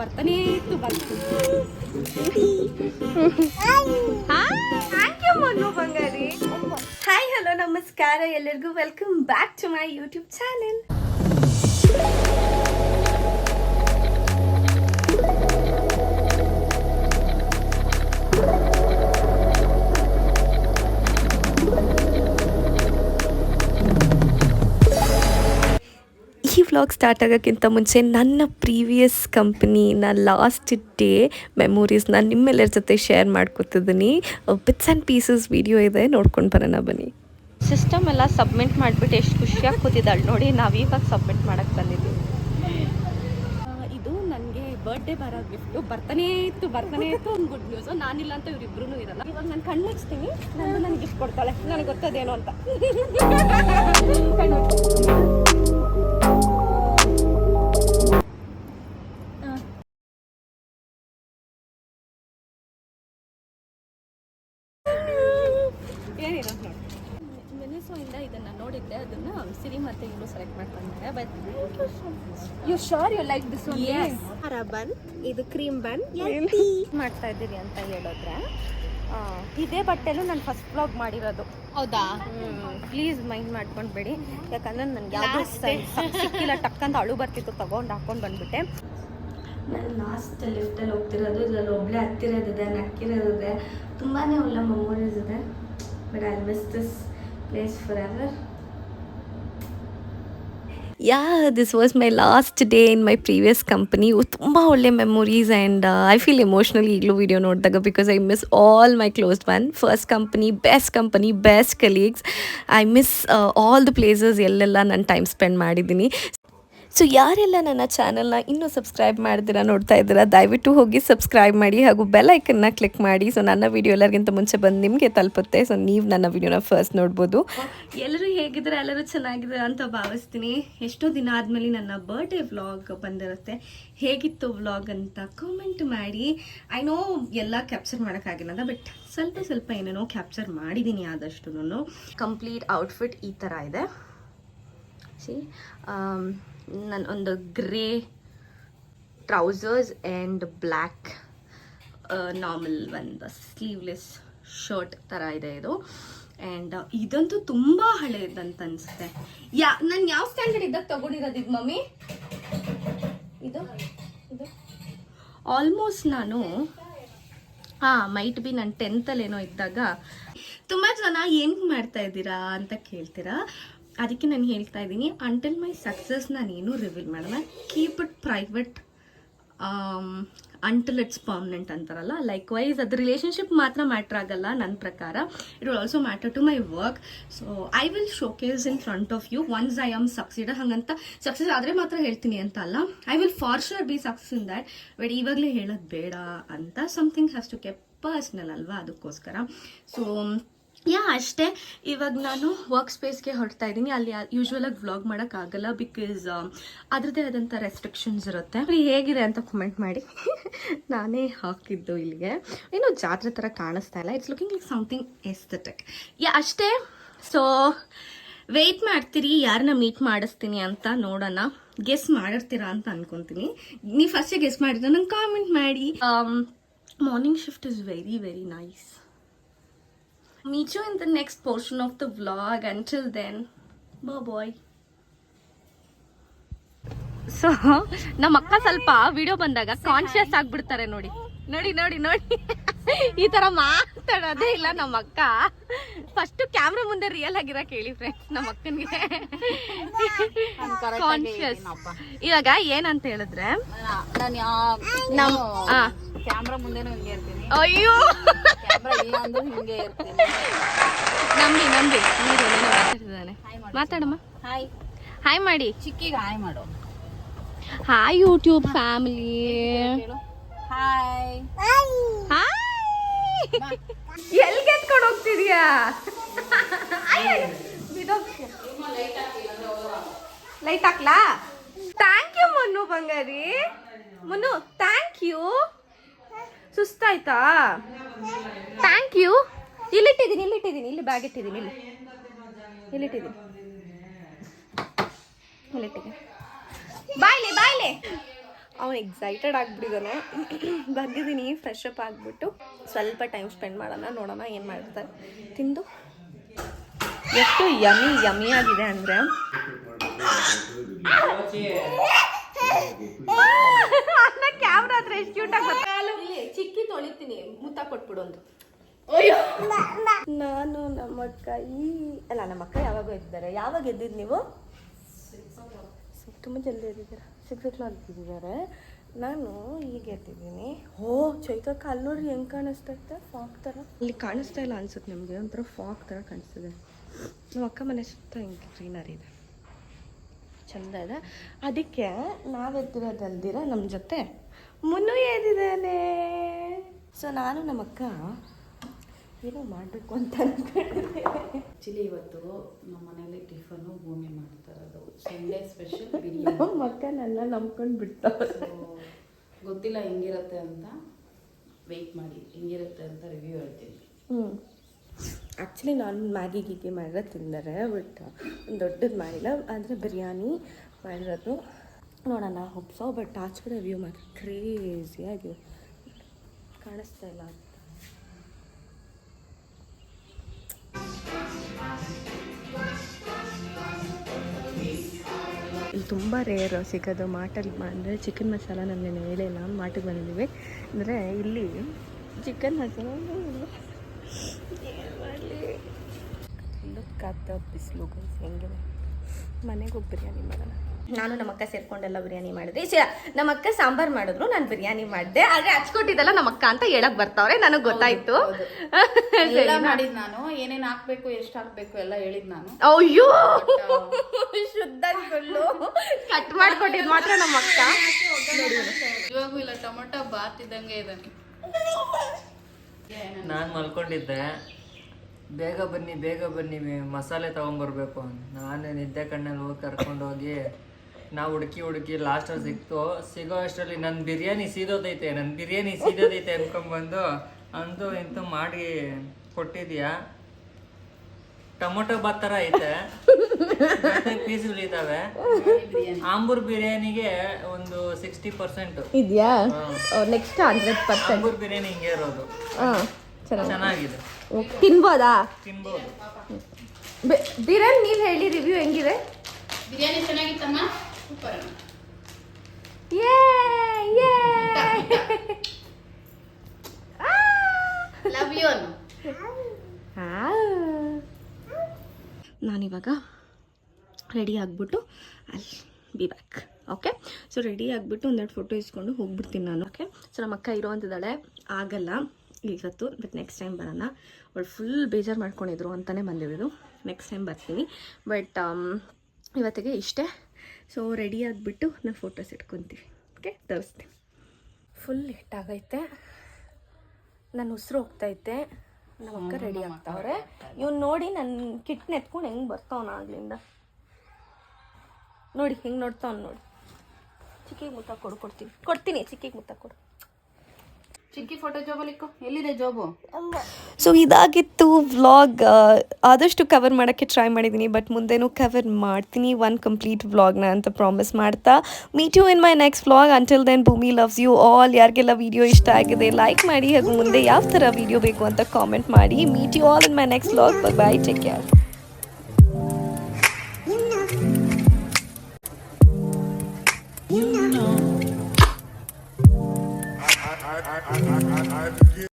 ಬರ್ತಾನೆ ಇತ್ತು ಬಂತು. Thank you Manu Bangari. Hi hello ನಮಸ್ಕಾರ ಎಲ್ಲರಿಗೂ, welcome back to my YouTube channel. ಈ ವ್ಲಾಗ್ ಸ್ಟಾರ್ಟ್ ಆಗೋಕ್ಕಿಂತ ಮುಂಚೆ ನನ್ನ ಪ್ರೀವಿಯಸ್ ಕಂಪ್ನಿನ ಲಾಸ್ಟ್ ಡೇ ಮೆಮೊರೀಸ್ನ ನಿಮ್ಮೆಲ್ಲರ ಜೊತೆ ಶೇರ್ ಮಾಡ್ಕೊತಿದ್ದೀನಿ. ಬಿಟ್ಸ್ ಆ್ಯಂಡ್ ಪೀಸಸ್ ವಿಡಿಯೋ ಇದೆ, ನೋಡ್ಕೊಂಡು ಬರೋಣ ಬನ್ನಿ. ಸಿಸ್ಟಮ್ ಎಲ್ಲ ಸಬ್ಮಿಟ್ ಮಾಡಿಬಿಟ್ಟು ಎಷ್ಟು ಖುಷಿಯಾಗಿ ಕೂತಿದ್ದಾಳೆ ನೋಡಿ. ನಾವೀವಾಗ ಸಬ್ಮಿಟ್ ಮಾಡೋಕ್ಕೆ ಬಂದಿದ್ದೀವಿ. ಇದು ನನಗೆ ಬರ್ಡೇ ಬರೋ ಗಿಫ್ಟು. ಬರ್ತಾನೇ ಇತ್ತು ಒಂದು ಗುಡ್ ನ್ಯೂಸು. ನಾನಿಲ್ಲ ಅಂತ ಇವರಿಬ್ರು ಇರಲ್ಲ. ಇವಾಗ ನಾನು ಕಣ್ಣು ಮುಚ್ತೀನಿ, ನನ್ನ ಗಿಫ್ಟ್ ಕೊಡ್ತಾಳೆ. ನನಗೆ ಗೊತ್ತದೇನು ಅಂತ. ಮೆನಿಸೋಯಿಂದ ಇದನ್ನು ನೋಡಿದ್ದೆ, ಅದನ್ನು ಸಿರಿ ಮತ್ತು ಇನ್ನು ಸೆಲೆಕ್ಟ್ ಮಾಡ್ಕೊಂಡೆ. But you sure you like this one? Yes. Bun, ಇದು ಕ್ರೀಮ್ ಬನ್ ಮಾಡ್ತಾ ಇದ್ದೀರಿ ಅಂತ ಹೇಳಿದ್ರೆ ಇದೇ ಬಟ್ಟೆಲು ನಾನು ಫಸ್ಟ್ ವ್ಲಾಗ್ ಮಾಡಿರೋದು. ಹೌದಾ? ಪ್ಲೀಸ್ ಮೈಂಡ್ ಮಾಡ್ಕೊಂಡ್ಬೇಡಿ, ಯಾಕಂದ್ರೆ ನನಗೆ ಯಾವುದು ಸಿಕ್ಕಿಲ್ಲ. ಟಕ್ಕಂತ ಅಳು ಬರ್ತಿತ್ತು, ತಗೊಂಡು ಹಾಕೊಂಡು ಬಂದ್ಬಿಟ್ಟೆ. ನಾನು ಲಾಸ್ಟ್ ಲಿಫ್ಟಲ್ಲಿ ಹೋಗ್ತಿರೋದು, ಇದರಲ್ಲಿ ಒಬ್ಬಳೇ ಹತ್ತಿರೋದಿದೆ, ನಕ್ಕಿರೋದಿದೆ, ತುಂಬಾ ಒಳ್ಳೆ ಮೆಮೊರೀಸ್ ಇದೆ. But I miss this place for ever. This was my last day in my previous company. ತುಂಬ ಒಳ್ಳೆ memories and I feel emotionally ಈಗಲೂ ವಿಡಿಯೋ ನೋಡಿದಾಗ, because I miss all my close one. First company, best colleagues. I miss all the places ಎಲ್ಲೆಲ್ಲ ನಾನು time spend ಮಾಡಿದ್ದೀನಿ. So ಯಾರೆಲ್ಲ ನನ್ನ ಚಾನಲ್ನ ಇನ್ನೂ ಸಬ್ಸ್ಕ್ರೈಬ್ ಮಾಡ್ದಿರಾ ನೋಡ್ತಾ ಇದ್ದೀರಾ, ದಯವಿಟ್ಟು ಹೋಗಿ ಸಬ್ಸ್ಕ್ರೈಬ್ ಮಾಡಿ ಹಾಗೂ ಬೆಲ್ ಐಕನ್ನ ಕ್ಲಿಕ್ ಮಾಡಿ. ಸೊ ನನ್ನ ವೀಡಿಯೋ ಎಲ್ಲರಿಗಿಂತ ಮುಂಚೆ ಬಂದು ನಿಮಗೆ ತಲುಪುತ್ತೆ. ಸೊ ನೀವು ನನ್ನ ವೀಡಿಯೋನ ಫಸ್ಟ್ ನೋಡ್ಬೋದು. ಎಲ್ಲರೂ ಹೇಗಿದ್ರೆ, ಎಲ್ಲರೂ ಚೆನ್ನಾಗಿದ್ದಾರೆ ಅಂತ ಭಾವಿಸ್ತೀನಿ. ಎಷ್ಟೋ ದಿನ ಆದಮೇಲೆ ನನ್ನ ಬರ್ಡೇ ವ್ಲಾಗ್ ಬಂದಿರುತ್ತೆ. ಹೇಗಿತ್ತು ವ್ಲಾಗ್ ಅಂತ ಕಾಮೆಂಟ್ ಮಾಡಿ. ಐ ನೋ ಎಲ್ಲ ಕ್ಯಾಪ್ಚರ್ ಮಾಡೋಕ್ಕಾಗಿಲ್ಲ, ಬಟ್ ಸ್ವಲ್ಪ ಏನೇನೋ ಕ್ಯಾಪ್ಚರ್ ಮಾಡಿದ್ದೀನಿ ಆದಷ್ಟು. ಕಂಪ್ಲೀಟ್ ಔಟ್ಫಿಟ್ ಈ ಥರ ಇದೆ. ಸಿ, ನನ್ನ ಒಂದು grey trousers and black normal ಒಂದು ಸ್ಲೀವ್ಲೆಸ್ ಶರ್ಟ್ ಥರ ಇದೆ ಇದು. ಆ್ಯಂಡ್ ಇದಂತೂ ತುಂಬ ಹಳೆಯದಂತ ಅನಿಸುತ್ತೆ. ನಾನು ಯಾವ ಸ್ಟ್ಯಾಂಡರ್ಡ್ ಇದ್ದಾಗ ತೊಗೊಂಡಿರೋದು ಇದು ಮಮ್ಮಿ? ಇದು ಆಲ್ಮೋಸ್ಟ್ ನಾನು ಮೈಟ್ ಬಿ ನಾನು 10th ಏನೋ ಇದ್ದಾಗ. ತುಂಬ ಜನ ಏನು ಮಾಡ್ತಾ ಇದ್ದೀರಾ ಅಂತ ಕೇಳ್ತೀರಾ, ಅದಕ್ಕೆ ನಾನು ಹೇಳ್ತಾ ಇದ್ದೀನಿ, ಅಂಟಿಲ್ ಮೈ ಸಕ್ಸಸ್ ನಾನೇನು ರಿವೀಲ್ ಮಾಡಲ್ಲ. Keep it private until it's permanent ಅಂತಾರಲ್ಲ, ಲೈಕ್ ವೈಸ್ ಅದು ರಿಲೇಷನ್ಶಿಪ್ ಮಾತ್ರ ಮ್ಯಾಟ್ರ್ ಆಗಲ್ಲ ನನ್ನ ಪ್ರಕಾರ. It will also matter to my work. So I will showcase in front of you once I am succeed. ಹಾಗಂತ success ಆದರೆ ಮಾತ್ರ ಹೇಳ್ತೀನಿ ಅಂತ ಅಲ್ಲ, I will for sure be success in that. But ಇವಾಗಲೇ ಹೇಳೋದು ಬೇಡ ಅಂತ. Something has to keep personal ಅಲ್ವಾ, ಅದಕ್ಕೋಸ್ಕರ. ಸೊ ಅಷ್ಟೇ. ಇವಾಗ ನಾನು ವರ್ಕ್ ಸ್ಪೇಸ್ಗೆ ಹೊರಡ್ತಾ ಇದ್ದೀನಿ. ಅಲ್ಲಿ ಯೂಶ್ವಲಾಗಿ ವ್ಲಾಗ್ ಮಾಡೋಕ್ಕಾಗಲ್ಲ, ಬಿಕಾಸ್ ಅದರದ್ದೇ ಆದಂಥ ರೆಸ್ಟ್ರಿಕ್ಷನ್ಸ್ ಇರುತ್ತೆ. ಹೇಗಿದೆ ಅಂತ ಕಮೆಂಟ್ ಮಾಡಿ. ನಾನೇ ಹಾಕಿದ್ದು ಇಲ್ಲಿಗೆ. ಏನೋ ಜಾತ್ರೆ ಥರ ಕಾಣಿಸ್ತಾ ಇಲ್ಲ. It's looking like something aesthetic. ಅಷ್ಟೇ. ಸೊ ವೆಯ್ಟ್ ಮಾಡ್ತೀರಿ ಯಾರನ್ನ ಮೀಟ್ ಮಾಡಿಸ್ತೀನಿ ಅಂತ, ನೋಡೋಣ. ಗೆಸ್ ಮಾಡಿರ್ತೀರಾ ಅಂತ ಅನ್ಕೊತೀನಿ. ನೀವು ಫಸ್ಟೇ ಗೆಸ್ ಮಾಡಿದ್ರೆ ನಂಗೆ ಕಾಮೆಂಟ್ ಮಾಡಿ. Morning shift is very very nice. Meet you in the next portion of the vlog. Until then, bye bye. So ನಮ್ಮ ಅಕ್ಕ ಸ್ವಲ್ಪ ವಿಡಿಯೋ ಬಂದಾಗ ಕಾನ್ಶಿಯಸ್ ಆಗ್ಬಿಡ್ತಾರೆ. ನೋಡಿ ಈ ತರ ಮಾತಾಡೋದೇ ಇಲ್ಲ ನಮ್ಮ ಅಕ್ಕ. ಫಸ್ಟ್ ಕ್ಯಾಮ್ರಾ ಮುಂದೆ ರಿಯಲ್ ಆಗಿರಕ್ಕೆ ಹೇಳಿ ಫ್ರೆಂಡ್ಸ್ ನಮ್ಮ ಅಕ್ಕನಿಗೆ. ಕಾನ್ಶಿಯಸ್. ಇವಾಗ ಏನಂತ ಹೇಳಿದ್ರೆ, ಕ್ಯಾಮ್ರಾ ಮುಂದೆನೂ ಹಿಂಗೆ ಇರ್ತೀನಿ. ಅಯ್ಯೋ ಕ್ಯಾಮ್ರಾ ಇಲ್ಲ ಅಂದ್ರೆ ಹಿಂಗೆ ಇರ್ತೀನಿ. ನಂಬಿ ಮಾತಾಡ್ತಿದ್ದಾನೆ. ಮಾತಾಡಮ್ಮ. ಹಾಯ್ ಮಾಡಿ. ಚಿಕ್ಕಿಗೆ ಹಾಯ್ ಮಾಡು. Hi YouTube family. ಹಾಯ್ ಎಲ್ಲಿಗೆ ಎತ್ಕೊಂಡು ಹೋಗ್ತಿದ್ಯಾ? ಲೈಟ್ ಹಾಕ್ಲಾ? ಥ್ಯಾಂಕ್ ಯು ಮುನ್ನು ಬಂಗಾರಿ. Munnu thank you. ಸುಸ್ತಾಯ್ತಾ? Thank you. ಇಲ್ಲಿಟ್ಟಿದ್ದೀನಿ ಇಲ್ಲಿ ಬ್ಯಾಗ್ ಇಟ್ಟಿದ್ದೀನಿ. ಇಲ್ಲಿಟ್ಟಿದ್ದೀನಿ. ಬಾಯ್ಲೆ ಅವನು ಎಕ್ಸೈಟೆಡ್ ಆಗಿಬಿಟ್ಟಿದ್ದಾನೆ. ಬಂದಿದ್ದೀನಿ ಫ್ರೆಶ್ ಅಪ್ ಆಗಿಬಿಟ್ಟು ಸ್ವಲ್ಪ ಟೈಮ್ ಸ್ಪೆಂಡ್ ಮಾಡೋಣ, ನೋಡೋಣ ಏನು ಮಾಡ್ತಾರೆ. ತಿಂದು ಎಷ್ಟು ಯಮಿ ಆಗಿದೆ ಅಂದರೆ ಕ್ಯಾಮ್ರಾ ಹತ್ರ ಎಷ್ಟು ಕ್ಯೂಟಾಗಿ ಚಿಕ್ಕಿ ತೊಳಿತೀನಿ, ಮುತ್ತ ಕೊಟ್ಬಿಡು ಒಂದು. ನಾನು ನಮ್ಮಕ್ಕ ನಮ್ಮಕ್ಕ ಯಾವಾಗ ಎದ್ದಿದ್ದಾರೆ? ಯಾವಾಗ ಎದ್ದಿದ್ದು ನೀವು? ತುಂಬ ಜಲ್ದಿ ಎದ್ದಿದ್ದೀರಾ, 6 o'clock ಎದ್ದಿದ್ದಾರೆ. ನಾನು ಈಗ ಎದ್ದಿದ್ದೀನಿ. ಚೈತಕ್ಕ ಅಲ್ಲಿ ನೋಡ್ರಿ ಹೆಂಗೆ ಕಾಣಿಸ್ತೈತೆ, ಫಾಗ್ ಥರ. ಇಲ್ಲಿ ಕಾಣಿಸ್ತಾ ಇಲ್ಲ ಅನ್ಸುತ್ತೆ ನಿಮಗೆ, ಒಂಥರ ಫಾಗ್ ಥರ ಕಾಣಿಸ್ತಿದೆ. ನಮ್ಮ ಅಕ್ಕ ಮನೆ ಸುತ್ತ ಹಿಂಗೆ ಗ್ರೀನರಿ ಇದೆ, ಚೆಂದ ಇದೆ. ಅದಕ್ಕೆ ನಾವೆದ್ದಿರೋದಲ್ದಿರ ನಮ್ಮ ಜೊತೆ ಮುನ್ನು ಎದ್ದಿದ್ದಾನೆ. ಸೊ ನಾನು ನಮ್ಮಕ್ಕ ಏನೋ ಮಾಡಬೇಕು ಅಂತ ಅಂದ್ಕೊಂಡಿದ್ದೆ. ಆ್ಯಕ್ಚುಲಿ ಇವತ್ತು ನಮ್ಮ ಮನೇಲಿ ಟಿಫನ್ನು ಭೂಮಿ ಮಾಡ್ತಾರದು ಸಂಡೇ ಸ್ಪೆಷಲ್ ಬಿರಿಯಾನಿ. ನಮ್ಮ ಅಕ್ಕ ನನ್ನ ನಂಬ್ಕೊಂಡು ಬಿಡ್ತಾವೆ. ಗೊತ್ತಿಲ್ಲ ಹೆಂಗಿರುತ್ತೆ ಅಂತ, ವೆಯ್ಟ್ ಮಾಡಿ ಹೆಂಗಿರುತ್ತೆ ಅಂತ ರಿವ್ಯೂ ಹೇಳ್ತೀನಿ. ಆ್ಯಕ್ಚುಲಿ ನಾನು ಮ್ಯಾಗಿ ಗೀಗಿ ಮಾಡಿರೋ ತಿಂದರೆ, ಬಟ್ ಒಂದು ದೊಡ್ಡದು ಮಾಡಿಲ್ಲ. ಆದರೆ ಬಿರಿಯಾನಿ ಮಾಡಿರೋದು ನೋಡೋಣ ಹೊಪ್ಸೋ. ಬಟ್ ಆಚೆ ಕಡೆ ವ್ಯೂ ಮಾತ್ರ ಕ್ರೇಜಿಯಾಗಿದೆ, ಕಾಣಿಸ್ತಾ ಇಲ್ಲ. ಇಲ್ಲಿ ತುಂಬ ರೇರ್ ಸಿಗೋದು ಮಾಟಲ್ಲಿ ಅಂದರೆ ಚಿಕನ್ ಮಸಾಲ. ನಾನು ಹೇಳಿಲ್ಲ, ಮಾಟಿಗೆ ಬಂದಿದ್ದೀವಿ ಅಂದರೆ ಇಲ್ಲಿ ಚಿಕನ್ ಮಸಾಲ ಏನು ಮಾಡಲಿ. ಲುಕ್ಕಾಗ್ತಾ ಬಿಸಿಲು ಹೆಂಗಿದೆ. ಮನೆಗೆ ಹೋಗಿ ಬಿರಿಯಾನಿ ಮಾಡೋಣ. ನಾನು ನಮ್ಮಕ್ಕ ಸೇರ್ಕೊಂಡೆಲ್ಲ ಬಿರಿಯಾನಿ ಮಾಡಿದೆ. ನಮ್ಮಕ್ಕ ಸಾಂಬಾರು ಮಾಡಿದ್ರು, ನಾನು ಬಿರಿಯಾನಿ ಮಾಡಿದೆ. ಆದರೆ ಹಚ್ಕೊಟ್ಟಿದ್ದೆಲ್ಲ ನಮ್ಮಕ್ಕ ಅಂತ ಹೇಳಕ್ ಬರ್ತಾವ್ರೆ, ನನಗೆ ಗೊತ್ತಾಯ್ತು. ಎಲ್ಲ ಮಾಡಿದ್ ನಾನು, ಏನೇನು ಹಾಕ್ಬೇಕು ಎಷ್ಟು ಹಾಕ್ಬೇಕು ಎಲ್ಲ ಹೇಳಿದ್ ನಾನು. ಅಯ್ಯೋ ಶುದ್ಧ ಸುಳ್ಳು. ಕಟ್ ಮಾಡ್ಕೊಟ್ಟಿದ್ ಮಾತ್ರ ನಮ್ಮಕ್ಕ. ಇವಾಗೂ ಇಲ್ಲ, ಟೊಮೊಟೊ ಬಾತ್ ಇದ್ದಂಗೆ ಇದ್ದಾನೆ. ನಾನು ಮಲ್ಕೊಂಡಿದ್ದೆ, ಬೇಗ ಬನ್ನಿ ಮಸಾಲೆ ತೊಗೊಂಬರ್ಬೇಕು. ನಾನು ನಿದ್ದೆ ಕಣ್ಣಲ್ಲಿ ಹೋಗಿ ಕರ್ಕೊಂಡೋಗಿ ನಾವು ಹುಡುಕಿ ಲಾಸ್ಟ್ ಸಿಗೋ ಅಷ್ಟರಲ್ಲಿ ನನ್ನ ಬಿರಿಯಾನಿ ಸೀದೋದೈತೆ ಅನ್ಕೊಂಡ್ಬಂದು ಅಂತೂ ಇಂತೂ ಮಾಡಿ ಕೊಟ್ಟಿದ್ಯಾ. ಟೊಮೊಟೊ ಬಾತ್ ಥರ ಐತೆ, ಪೀಸ್ಗಳಿದ್ದಾವೆ. ಆಂಬೂರ್ ಬಿರಿಯಾನಿಗೆ ಒಂದು 60% ಇದೆಯಾ. ನೆಕ್ಸ್ಟ್ 100% ಆಂಬೂರ್ ಬಿರಿಯಾನಿ ಹಿಂಗೆ ಇರೋದು. ಚೆನ್ನಾಗಿದೆ, ತಿನ್ಬೋದಾ? ತಿನ್ಬೋದು. ಬಿರಿಯಾನಿ ನೀವು ಹೇಳಿ, ರಿವ್ಯೂ ಹೆಂಗಿದೆ? ಬಿರಿಯಾನಿ ಚೆನ್ನಾಗಿತ್ತಮ್ಮ, ಸೂಪರ್. Love you. ನಾನಿವಾಗ ರೆಡಿ ಆಗಿಬಿಟ್ಟು ಅಲ್ಲಿ be back. Okay, so ready ಆಗಿಬಿಟ್ಟು ಒಂದೆರಡು ಫೋಟೋ ಇಸ್ಕೊಂಡು ಹೋಗ್ಬಿಡ್ತೀನಿ ನಾನು. ಓಕೆ, ಸೊ ನಮ್ಮ ಅಕ್ಕ ಇರೋವಂಥದ್ದಾಳೆ, ಆಗಲ್ಲ ಇವತ್ತು, ಬಟ್ ನೆಕ್ಸ್ಟ್ ಟೈಮ್ ಬರೋಣ. ಅವಳು ಫುಲ್ ಬೇಜಾರು ಮಾಡ್ಕೊಂಡಿದ್ರು ಅಂತಲೇ ಬಂದಿರೋದು. ನೆಕ್ಸ್ಟ್ ಟೈಮ್ ಬರ್ತೀನಿ, ಬಟ್ ಇವತ್ತಿಗೆ ಇಷ್ಟೇ. ಸೊ ರೆಡಿ ಆಗಿಬಿಟ್ಟು ನಾವು ಫೋಟೋಸ್ ಇಟ್ಕೊತೀವಿ. ಓಕೆ, ತೋರಿಸ್ತೀನಿ. ಫುಲ್ ಲೇಟಾಗೈತೆ, ನನ್ನ ಉಸಿರು ಹೋಗ್ತೈತೆ. ನಮ್ಮ ಅಕ್ಕ ರೆಡಿ ಆಗ್ತಾವ್ರೆ. ಇವ್ನು ನೋಡಿ ನನ್ನ ಕಿಟ್ನ ಎತ್ಕೊಂಡು ಹೆಂಗೆ ಬರ್ತಾವನ ಆಗ್ಲಿಂದ. ನೋಡಿ ಹೆಂಗೆ ನೋಡ್ತಾವ್ನು ನೋಡಿ. ಚಿಕ್ಕಿಗೆ ಮುತ್ತ ಕೊಡ್ತೀನಿ ಚಿಕ್ಕಿಗೆ ಮುತ್ತ ಕೊಡು. ಚಿಕ್ಕಿ ಫೋಟೋ ಜೋಬಲ್ಲಿ ಇಕ್ಕೋ. ಎಲ್ಲಿದೆ ಜೋಬು? ಸೊ ಇದಾಗಿತ್ತು ವ್ಲಾಗ್. ಆದಷ್ಟು ಕವರ್ ಮಾಡೋಕ್ಕೆ ಟ್ರೈ ಮಾಡಿದ್ದೀನಿ, ಬಟ್ ಮುಂದೆನೂ ಕವರ್ ಮಾಡ್ತೀನಿ ಒನ್ ಕಂಪ್ಲೀಟ್ ವ್ಲಾಗ್ನ ಅಂತ ಪ್ರಾಮಿಸ್ ಮಾಡ್ತಾ. Meet you in my next vlog. Until then Bhoomi loves you all. ಯಾರಿಗೆಲ್ಲ ವಿಡಿಯೋ ಇಷ್ಟ ಆಗಿದೆ ಲೈಕ್ ಮಾಡಿ, ಹಾಗೂ ಮುಂದೆ ಯಾವ ಥರ ವಿಡಿಯೋ ಬೇಕು ಅಂತ ಕಾಮೆಂಟ್ ಮಾಡಿ. Meet you all in my next vlog. Bye, take care.